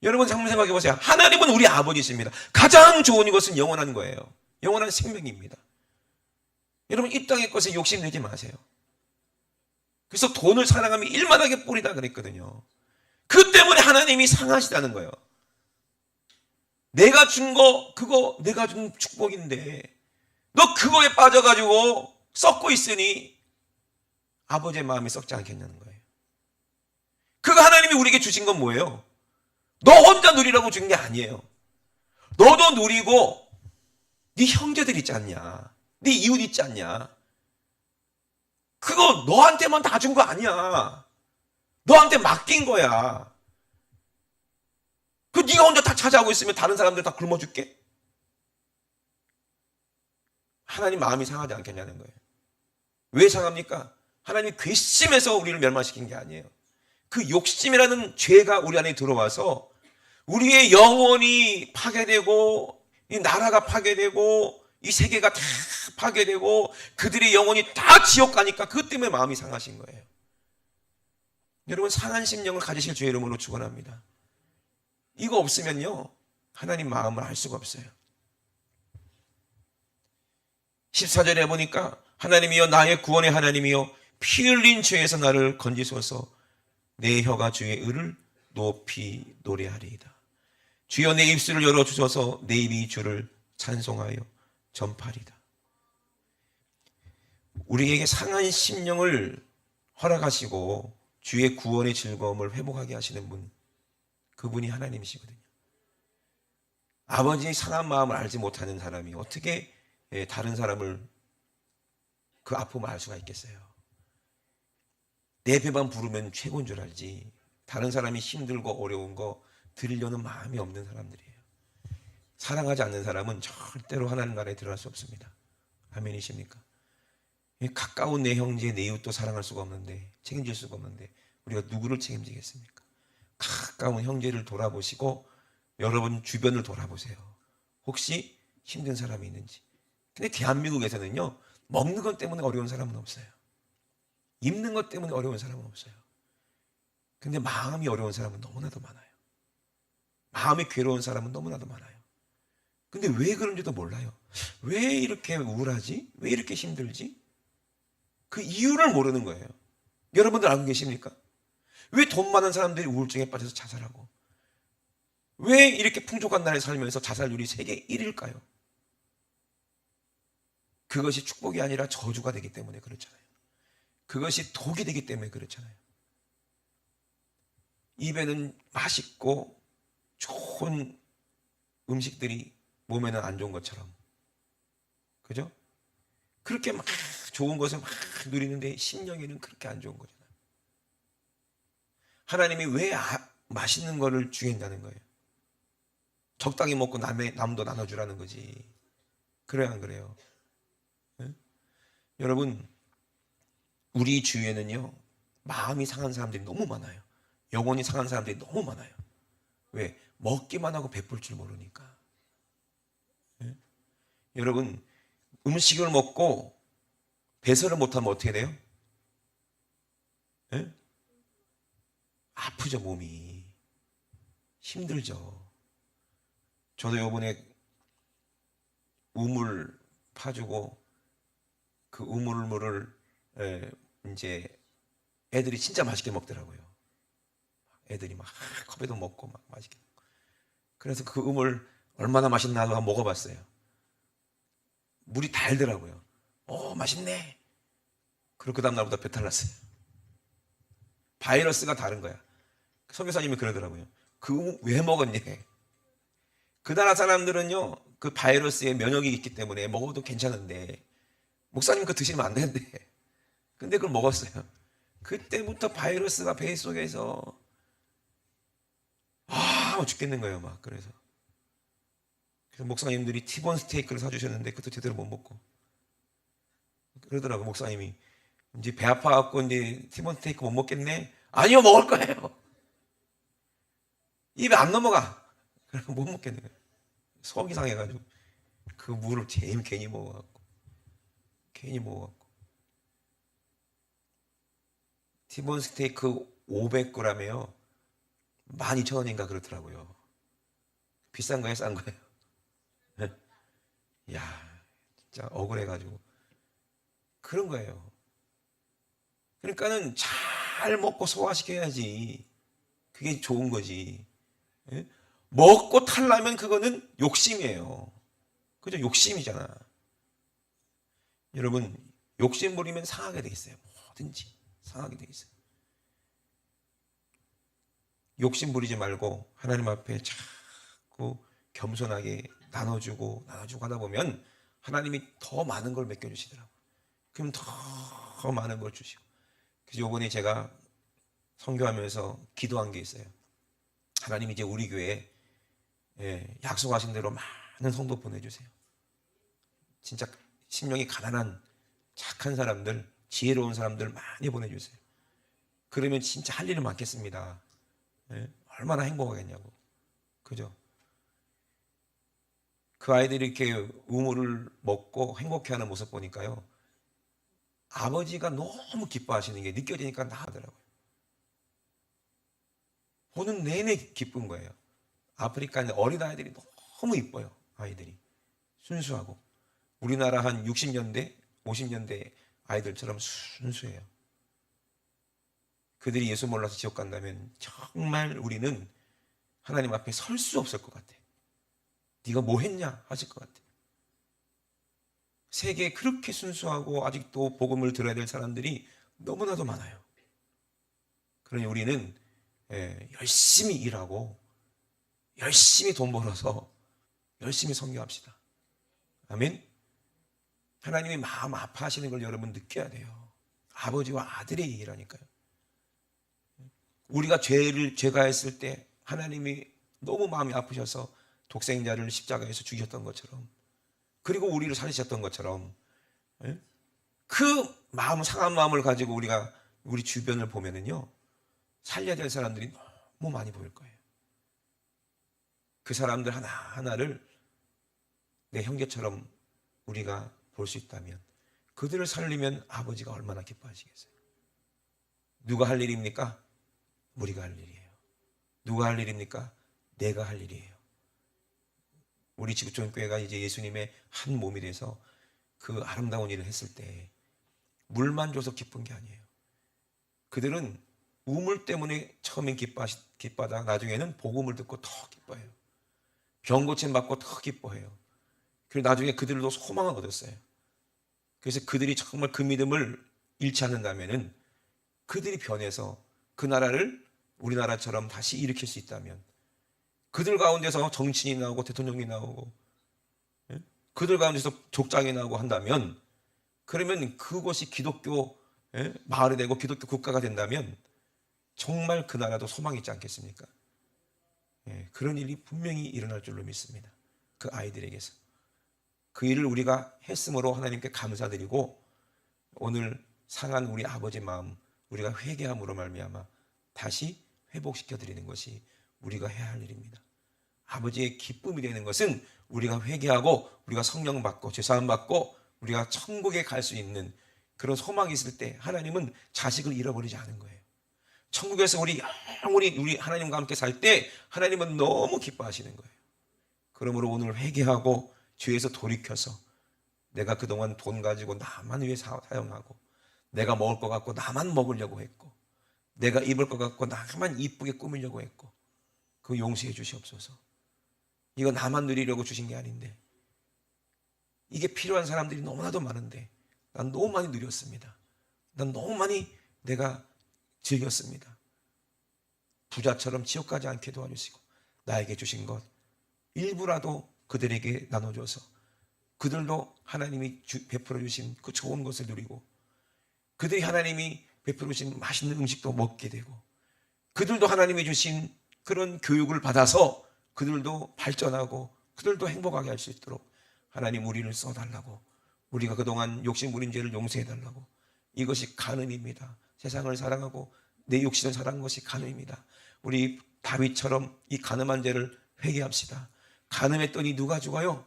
여러분 한번 생각해 보세요. 하나님은 우리 아버지십니다. 가장 좋은 이것은 영원한 거예요. 영원한 생명입니다. 여러분 이 땅의 것에 욕심내지 마세요. 그래서 돈을 사랑하면 일만하게 뿌리다 그랬거든요. 그 때문에 하나님이 상하시다는 거예요. 내가 준 거, 그거 내가 준 축복인데 너 그거에 빠져가지고 썩고 있으니 아버지의 마음이 썩지 않겠냐는 거예요. 그거 하나님이 우리에게 주신 건 뭐예요? 너 혼자 누리라고 준 게 아니에요. 너도 누리고 네 형제들 있지 않냐, 네 이웃 있지 않냐, 그거 너한테만 다 준 거 아니야. 너한테 맡긴 거야. 그 네가 혼자 다 차지하고 있으면 다른 사람들 다 굶어줄게? 하나님 마음이 상하지 않겠냐는 거예요. 왜 상합니까? 하나님이 괘씸해서 우리를 멸망시킨 게 아니에요. 그 욕심이라는 죄가 우리 안에 들어와서 우리의 영혼이 파괴되고 이 나라가 파괴되고 이 세계가 다 파괴되고 그들의 영혼이 다 지옥 가니까 그것 때문에 마음이 상하신 거예요. 여러분 상한 심령을 가지실 주의 이름으로 축원합니다. 이거 없으면요 하나님 마음을 알 수가 없어요. 14절에 보니까 하나님이여 나의 구원의 하나님이여 피 흘린 죄에서 나를 건지소서. 내 혀가 주의 의를 높이 노래하리이다. 주여 내 입술을 열어주셔서 내 입이 주를 찬송하여 전파리다. 우리에게 상한 심령을 허락하시고 주의 구원의 즐거움을 회복하게 하시는 분, 그분이 하나님이시거든요. 아버지의 상한 마음을 알지 못하는 사람이 어떻게 다른 사람을 그 아픔을 알 수가 있겠어요? 내 배만 부르면 최고인 줄 알지 다른 사람이 힘들고 어려운 거 들으려는 마음이 없는 사람들이에요. 사랑하지 않는 사람은 절대로 하나님 나라에 들어갈 수 없습니다. 아멘이십니까? 가까운 내 형제, 내 이웃도 사랑할 수가 없는데, 책임질 수가 없는데 우리가 누구를 책임지겠습니까? 가까운 형제를 돌아보시고 여러분 주변을 돌아보세요. 혹시 힘든 사람이 있는지. 근데 대한민국에서는요 먹는 것 때문에 어려운 사람은 없어요. 입는 것 때문에 어려운 사람은 없어요. 근데 마음이 어려운 사람은 너무나도 많아요. 마음이 괴로운 사람은 너무나도 많아요. 근데 왜 그런지도 몰라요. 왜 이렇게 우울하지? 왜 이렇게 힘들지? 그 이유를 모르는 거예요. 여러분들 알고 계십니까? 왜 돈 많은 사람들이 우울증에 빠져서 자살하고, 왜 이렇게 풍족한 나라에 살면서 자살률이 세계 1위일까요? 그것이 축복이 아니라 저주가 되기 때문에 그렇잖아요. 그것이 독이 되기 때문에 그렇잖아요. 입에는 맛있고 좋은 음식들이 몸에는 안 좋은 것처럼, 그죠? 그렇게 막 좋은 것을 막 누리는데 심령에는 그렇게 안 좋은 거잖아요. 하나님이 왜 맛있는 거를 주겠다는 거예요? 적당히 먹고 남도 나눠주라는 거지. 그래야 안 그래요? 네? 여러분, 우리 주위에는요, 마음이 상한 사람들이 너무 많아요. 영혼이 상한 사람들이 너무 많아요. 왜? 먹기만 하고 베풀 줄 모르니까. 네? 여러분, 음식을 먹고 배설을 못하면 어떻게 돼요? 네? 아프죠, 몸이. 힘들죠. 저도 요번에 우물 파주고 그 우물물을 이제 애들이 진짜 맛있게 먹더라고요. 애들이 막 컵에도 먹고 막 맛있게 먹고. 그래서 그 우물 얼마나 맛있나 한번 먹어봤어요. 물이 달더라고요. 오, 맛있네. 그리고 그 다음 날부터 배탈 났어요. 바이러스가 다른 거야. 선교사님이 그러더라고요. 그 우물 왜 먹었니? 그 나라 사람들은요, 그 바이러스에 면역이 있기 때문에 먹어도 괜찮은데, 목사님 그거 드시면 안 되는데. 근데 그걸 먹었어요. 그때부터 바이러스가 배 속에서, 죽겠는 거예요, 막. 그래서 목사님들이 티본 스테이크를 사주셨는데, 그것도 제대로 못 먹고. 그러더라고요, 목사님이. 이제 배 아파갖고, 이제 티본 스테이크 못 먹겠네? 아니요, 먹을 거예요. 입에 안 넘어가. 그래서 못 먹겠는 거예요. 속이 상해가지고. 그 물을 괜히 먹어갖고. 티본 스테이크 500g에요. 12,000원인가 그렇더라고요. 비싼 거예요, 싼 거예요? 야, 진짜 억울해가지고. 그런 거예요. 그러니까는 잘 먹고 소화시켜야지. 그게 좋은 거지. 예? 먹고 탈라면 그거는 욕심이에요. 그죠? 욕심이잖아. 여러분, 욕심 부리면 상하게 돼 있어요. 뭐든지 상하게 돼 있어요. 욕심 부리지 말고 하나님 앞에 자꾸 겸손하게 나눠주고 하다 보면 하나님이 더 많은 걸 맡겨주시더라고요. 그럼 더 많은 걸 주시고. 그래서 이번에 제가 선교하면서 기도한 게 있어요. 하나님 이제 우리 교회에 약속하신 대로 많은 성도 보내주세요. 진짜 심령이 가난한 착한 사람들, 지혜로운 사람들 많이 보내주세요. 그러면 진짜 할 일은 많겠습니다. 얼마나 행복하겠냐고. 그죠? 그 아이들이 이렇게 우물을 먹고 행복해하는 모습 보니까요, 아버지가 너무 기뻐하시는 게 느껴지니까 나하더라고요. 보는 내내 기쁜 거예요. 아프리카 어린아이들이 너무 이뻐요. 아이들이 순수하고, 우리나라 한 60년대 50년대 아이들처럼 순수해요. 그들이 예수 몰라서 지옥 간다면 정말 우리는 하나님 앞에 설 수 없을 것 같아. 네가 뭐 했냐 하실 것 같아. 세계에 그렇게 순수하고 아직도 복음을 들어야 될 사람들이 너무나도 많아요. 그러니 우리는 열심히 일하고 열심히 돈 벌어서 열심히 선교합시다. 아멘. 하나님이 마음 아파하시는 걸 여러분 느껴야 돼요. 아버지와 아들의 얘기라니까요. 우리가 죄가 했을 때 하나님이 너무 마음이 아프셔서 독생자를 십자가에서 죽이셨던 것처럼, 그리고 우리를 살리셨던 것처럼, 그 마음, 상한 마음을 가지고 우리가 우리 주변을 보면은요, 살려야 될 사람들이 너무 많이 보일 거예요. 그 사람들 하나하나를 내 형제처럼 우리가 볼 수 있다면, 그들을 살리면 아버지가 얼마나 기뻐하시겠어요. 누가 할 일입니까? 우리가 할 일이에요. 누가 할 일입니까? 내가 할 일이에요. 우리 지구촌교회가 이제 예수님의 한 몸이 돼서 그 아름다운 일을 했을 때 물만 줘서 기쁜 게 아니에요. 그들은 우물 때문에 처음엔 기뻐하다 나중에는 복음을 듣고 더 기뻐해요. 병 고침 받고 더 기뻐해요. 그리고 나중에 그들도 소망을 얻었어요. 그래서 그들이 정말 그 믿음을 잃지 않는다면은 그들이 변해서 그 나라를 우리나라처럼 다시 일으킬 수 있다면, 그들 가운데서 정치인이 나오고 대통령이 나오고 그들 가운데서 족장이 나오고 한다면, 그러면 그곳이 기독교 마을이 되고 기독교 국가가 된다면 정말 그 나라도 소망이 있지 않겠습니까? 그런 일이 분명히 일어날 줄로 믿습니다. 그 아이들에게서 그 일을 우리가 했으므로 하나님께 감사드리고, 오늘 상한 우리 아버지 마음 우리가 회개함으로 말미암아 다시 회복시켜 드리는 것이 우리가 해야 할 일입니다. 아버지의 기쁨이 되는 것은 우리가 회개하고 우리가 성령 받고 죄사함 받고 우리가 천국에 갈 수 있는 그런 소망이 있을 때 하나님은 자식을 잃어버리지 않은 거예요. 천국에서 우리 영원히 우리 하나님과 함께 살 때 하나님은 너무 기뻐하시는 거예요. 그러므로 오늘 회개하고 죄에서 돌이켜서, 내가 그동안 돈 가지고 나만 위해 사용하고, 내가 먹을 것 같고 나만 먹으려고 했고, 내가 입을 것 같고 나만 이쁘게 꾸미려고 했고, 그거 용서해 주시옵소서. 이거 나만 누리려고 주신 게 아닌데, 이게 필요한 사람들이 너무나도 많은데 난 너무 많이 누렸습니다. 난 너무 많이 내가 즐겼습니다. 부자처럼 지옥 가지 않게 도와주시고, 나에게 주신 것 일부라도 그들에게 나눠줘서 그들도 하나님이 베풀어 주신 그 좋은 것을 누리고, 그들이 하나님이 베풀어 주신 맛있는 음식도 먹게 되고, 그들도 하나님이 주신 그런 교육을 받아서 그들도 발전하고 그들도 행복하게 할 수 있도록 하나님 우리를 써달라고, 우리가 그동안 욕심 부린 죄를 용서해달라고. 이것이 간음입니다. 세상을 사랑하고 내 욕심을 사랑한 것이 간음입니다. 우리 다윗처럼 이 간음한 죄를 회개합시다. 간음했더니 누가 죽어요?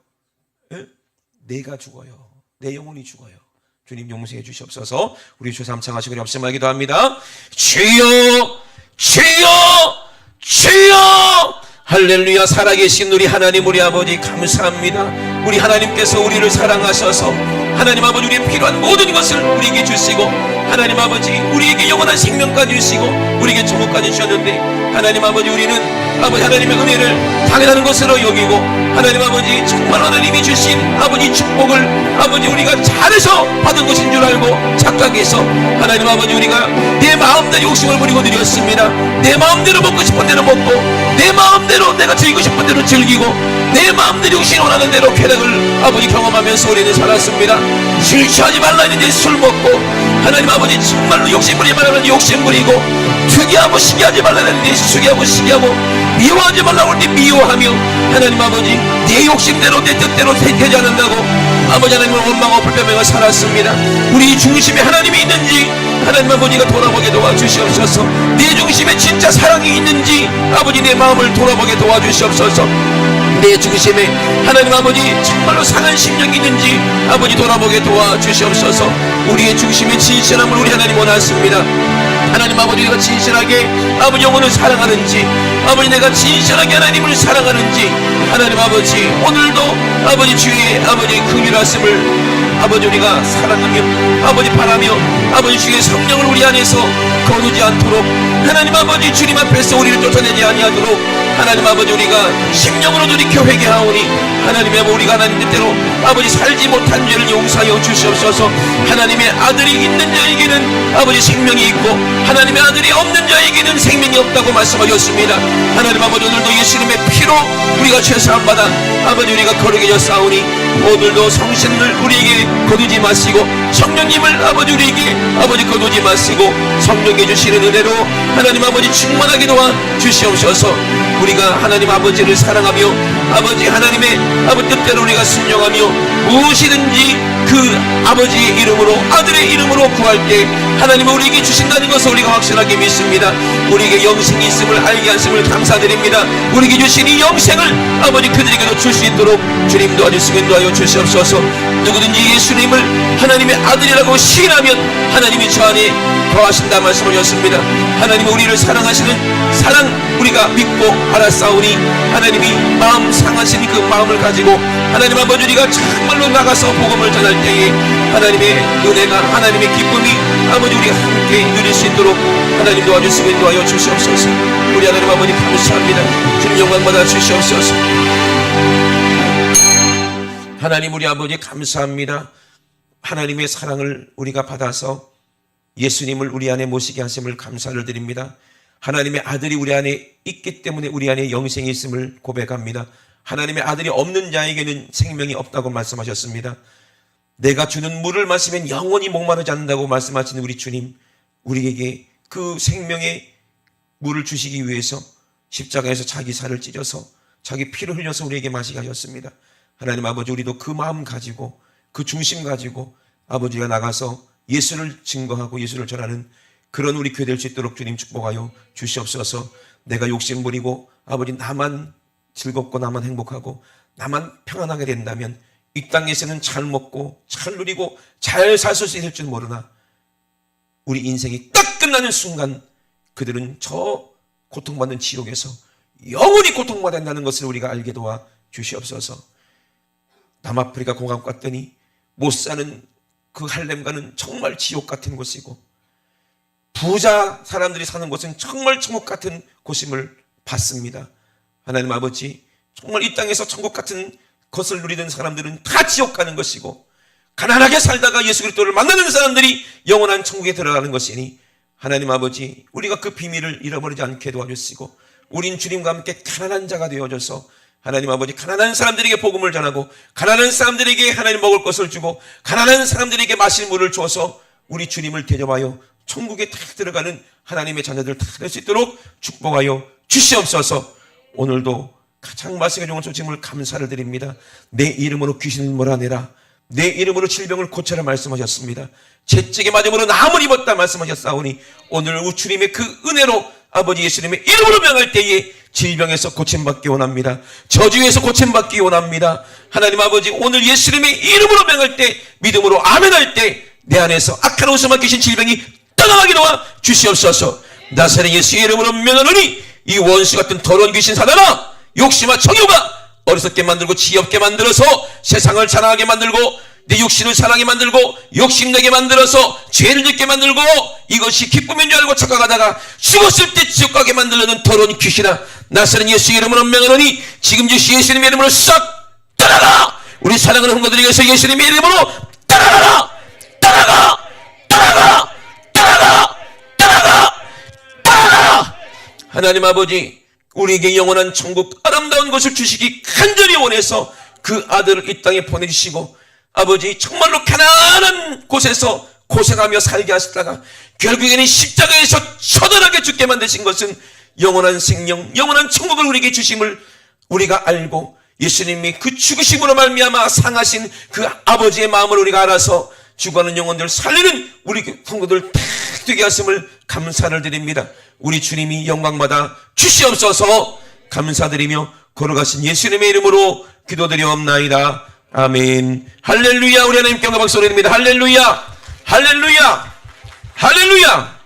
내가 죽어요. 내 영혼이 죽어요. 주님 용서해 주시옵소서. 우리 주 삼창하시고 협심하기도 합니다. 주여 주여 주여, 할렐루야. 살아계신 우리 하나님, 우리 아버지 감사합니다. 우리 하나님께서 우리를 사랑하셔서 하나님 아버지 우리의 필요한 모든 것을 우리에게 주시고, 하나님 아버지 우리에게 영원한 생명까지 주시고 우리에게 천국까지 주셨는데, 하나님 아버지 우리는 아버지 하나님의 은혜를 당연한 것으로 여기고, 하나님 아버지 정말 하나님이 주신 아버지 축복을 아버지 우리가 잘해서 받은 것인 줄 알고 착각해서 하나님 아버지 우리가 내 마음대로 욕심을 부리고 누렸습니다. 내 마음대로 먹고 싶은 대로 먹고, 내 마음대로 내가 즐기고 싶은 대로 즐기고, 내 마음대로 욕심이 원하는 대로 쾌락을 아버지 경험하면서 우리는 살았습니다. 술 취하지 말라 했는데 술 먹고, 하나님 아버지 정말로 욕심 부리지 말라는 욕심 부리고, 투기하고 시기하지 말라 했는데 투기하고 시기하고, 미워하지 말라고 했는데 미워하며, 하나님 아버지 내 욕심대로 내 뜻대로 되지 않는다고 아버지 하나님을 원망하고 불평하며 살았습니다. 우리 중심에 하나님이 있는지 하나님 아버지가 돌아보게 도와주시옵소서. 내 중심에 진짜 사랑이 있는지 아버지 내 마음을 돌아보게 도와주시옵소서. 내 중심에 하나님 아버지 정말로 상한 심령이 있는지 아버지 돌아보게 도와주시옵소서. 우리의 중심에 진실함을 우리 하나님 원하십니다. 하나님 아버지 내가 진실하게 아버지 영혼을 사랑하는지, 아버지 내가 진실하게 하나님을 사랑하는지, 하나님 아버지 오늘도 아버지 주의 아버지 긍휼하심을 아버지 우리가 사랑하며 아버지 바라며 아버지 주의 성령을 우리 안에서 거두지 않도록, 하나님 아버지 주님 앞에서 우리를 쫓아내지 아니하도록 하나님 아버지 우리가 심령으로 돌이켜 회개하오니, 하나님의 아버지 우리가 하나님 뜻대로 아버지 살지 못한 죄를 용서하여 주시옵소서. 하나님의 아들이 있는 자에게는 아버지 생명이 있고 하나님의 아들이 없는 자에게는 생명이 없다고 말씀하셨습니다. 하나님 아버지 오늘도 예수님의 피로 우리가 죄사함 받아 아버지 우리가 거룩해져 싸우니, 오늘도 성신을 우리에게 거두지 마시고 성령님을 아버지 우리에게 아버지 거두지 마시고 성령께 주시는 은혜로 하나님 아버지 충만하게 도와 주시옵소서. 우리가 하나님 아버지를 사랑하며 아버지 하나님의 아버지 뜻대로 우리가 순종하며 무엇이든지 그 그 아버지의 이름으로, 아들의 이름으로 구할 때 하나님은 우리에게 주신다는 것을 우리가 확실하게 믿습니다. 우리에게 영생이 있음을 알게 하심을 감사드립니다. 우리에게 주신 이 영생을 아버지 그들에게도 줄 수 있도록 주님 도와주시고 인도하여 주시옵소서. 누구든지 예수님을 하나님의 아들이라고 시인하면 하나님이 저 안에 거하신다 말씀하셨습니다. 하나님은 우리를 사랑하시는 사랑 우리가 믿고 알았사오니 하나님이 마음 상하신 그 마음을 가지고 하나님 아버지 우리가 정말로 나가서 복음을 전할 때에 하나님의 은혜가, 하나님의 기쁨이 아버지 우리가 함께 누릴 수 있도록 하나님 도와주시고 인도하여 주시옵소서. 우리 하나님 아버지 감사합니다. 주님 영광 받아 주시옵소서. 하나님 우리 아버지 감사합니다. 하나님의 사랑을 우리가 받아서 예수님을 우리 안에 모시게 하심을 감사를 드립니다. 하나님의 아들이 우리 안에 있기 때문에 우리 안에 영생이 있음을 고백합니다. 하나님의 아들이 없는 자에게는 생명이 없다고 말씀하셨습니다. 내가 주는 물을 마시면 영원히 목마르지 않는다고 말씀하시는 우리 주님, 우리에게 그 생명의 물을 주시기 위해서 십자가에서 자기 살을 찢어서 자기 피를 흘려서 우리에게 마시게 하셨습니다. 하나님 아버지 우리도 그 마음 가지고 그 중심 가지고 아버지가 나가서 예수를 증거하고 예수를 전하는 그런 우리 교회 될 수 있도록 주님 축복하여 주시옵소서. 내가 욕심 부리고 아버지 나만 즐겁고 나만 행복하고 나만 평안하게 된다면 이 땅에서는 잘 먹고 잘 누리고 잘 살 수 있을 줄 모르나 우리 인생이 딱 끝나는 순간 그들은 저 고통받는 지옥에서 영원히 고통받아야 한다는 것을 우리가 알게 도와 주시옵소서. 남아프리카 공항 갔더니 못 사는 그 할렘가는 정말 지옥 같은 곳이고 부자 사람들이 사는 곳은 정말 천국 같은 곳임을 봤습니다. 하나님 아버지 정말 이 땅에서 천국 같은 것을 누리는 사람들은 다 지옥 가는 것이고 가난하게 살다가 예수 그리스도를 만나는 사람들이 영원한 천국에 들어가는 것이니 하나님 아버지 우리가 그 비밀을 잃어버리지 않게 도와주시고 우린 주님과 함께 가난한 자가 되어져서 하나님 아버지 가난한 사람들에게 복음을 전하고 가난한 사람들에게 하나님 먹을 것을 주고 가난한 사람들에게 마실 물을 줘서 우리 주님을 대접하여 천국에 다 들어가는 하나님의 자녀들 다 될 수 있도록 축복하여 주시옵소서. 오늘도 가장 말씀에 좋은 소식을 감사를 드립니다. 내 이름으로 귀신을 몰아내라, 내 이름으로 질병을 고쳐라 말씀하셨습니다. 채찍에 맞음으로 나음을 입었다 말씀하셨사오니 오늘 우리 주님의 그 은혜로 아버지 예수님의 이름으로 명할 때에 질병에서 고침받기 원합니다. 저주에서 고침받기 원합니다. 하나님 아버지 오늘 예수님의 이름으로 명할 때 믿음으로 아멘할 때 내 안에서 악한 웃음만 계신 질병이 떠나가게 도와 주시옵소서. 나사렛 예수의 이름으로 명하노니 이 원수 같은 더러운 귀신 사단아, 욕심과 정욕아 어리석게 만들고 지엽게 만들어서 세상을 자랑하게 만들고 내 육신을 사랑하게 만들고 욕심내게 만들어서 죄를 짓게 만들고 이것이 기쁨인 줄 알고 착각하다가 죽었을 때 지옥 가게 만들려는 더러운 귀신아, 나사렛 예수의 이름으로 명하노니 지금 즉시 예수님의 이름으로 싹 떠나가. 우리 사랑하는 성도들에게 해서 예수님의 이름으로 떠나가라, 떠나가, 떠나가, 떠나가, 떠나가, 떠나가. 하나님 아버지 우리에게 영원한 천국 아름다운 것을 주시기 간절히 원해서 그 아들을 이 땅에 보내주시고 아버지 정말로 가난한 곳에서 고생하며 살게 하시다가 결국에는 십자가에서 처절하게 죽게 만드신 것은 영원한 생명, 영원한 천국을 우리에게 주심을 우리가 알고 예수님이 그 죽으심으로 말미암아 상하신 그 아버지의 마음을 우리가 알아서 죽어가는 영혼들 살리는 우리 성도들 다 되게 하심을 감사를 드립니다. 우리 주님이 영광받아 주시옵소서. 감사드리며 걸어가신 예수님의 이름으로 기도드리옵나이다. 아멘. 할렐루야. 우리 하나님께 영광 박수 올립니다. 할렐루야, 할렐루야, 할렐루야.